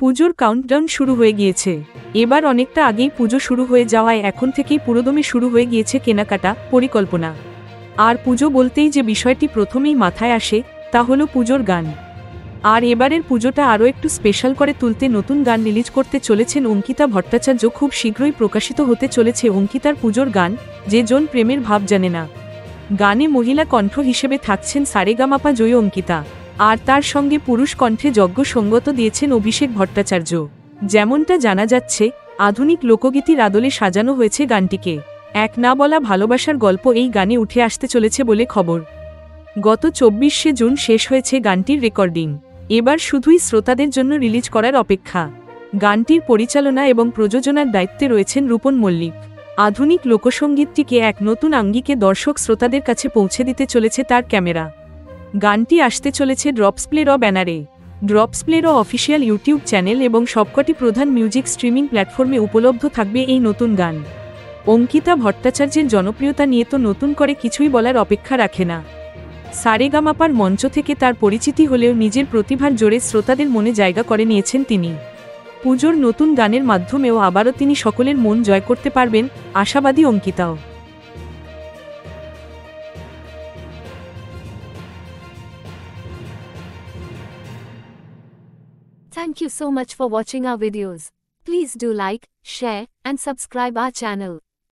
পুজোর কাউন্টডাউন শুরু হয়ে গিয়েছে। এবার অনেকটা আগেই পুজো শুরু হয়ে যাওয়ায় এখন থেকেই পুরোদমে শুরু হয়ে গিয়েছে কেনাকাটা, পরিকল্পনা। আর পুজো বলতেই যে বিষয়টি প্রথমেই মাথায় আসে তা হলো পুজোর গান। আর এবারের পুজোটা আরও একটু স্পেশাল করে তুলতে নতুন গান রিলিজ করতে চলেছেন অঙ্কিতা ভট্টাচার্য। খুব শীঘ্রই প্রকাশিত হতে চলেছে অঙ্কিতার পুজোর গান, যে জন প্রেমের ভাব জানে না। গানে মহিলা কণ্ঠ হিসেবে থাকছেন সারেগামাপা জয়ী অঙ্কিতা, আর তার সঙ্গে পুরুষ কণ্ঠে যজ্ঞ সঙ্গত দিয়েছেন অভিষেক ভট্টাচার্য। যেমনটা জানা যাচ্ছে, আধুনিক লোকগীতির আদলে সাজানো হয়েছে গানটিকে। এক না বলা ভালোবাসার গল্প এই গানে উঠে আসতে চলেছে বলে খবর। গত 24শে জুন শেষ হয়েছে গানটির রেকর্ডিং। এবার শুধুই শ্রোতাদের জন্য রিলিজ করার অপেক্ষা। গানটির পরিচালনা এবং প্রযোজনার দায়িত্বে রয়েছেন রূপন মল্লিক। আধুনিক লোকসঙ্গীতটিকে এক নতুন আঙ্গিকে দর্শক শ্রোতাদের কাছে পৌঁছে দিতে চলেছে তার ক্যামেরা। গানটি আসতে চলেছে ড্রপসপ্লে ব্যানারে। ড্রপসপ্লে অফিসিয়াল ইউটিউব চ্যানেল এবং সবকটি প্রধান মিউজিক স্ট্রিমিং প্ল্যাটফর্মে উপলব্ধ থাকবে এই নতুন গান। অঙ্কিতা ভট্টাচার্যের জনপ্রিয়তা নিয়ে তো নতুন করে কিছুই বলার অপেক্ষা রাখে না। সারেগামাপার মঞ্চ থেকে তার পরিচিতি হলেও নিজের প্রতিভার জোরে শ্রোতাদের মনে জায়গা করে নিয়েছেন তিনি। পুজোর নতুন গানের মাধ্যমেও আবারও তিনি সকলের মন জয় করতে পারবেন, আশাবাদী অঙ্কিতাও। Thank you so much for watching our videos. Please do like, share, and subscribe our channel.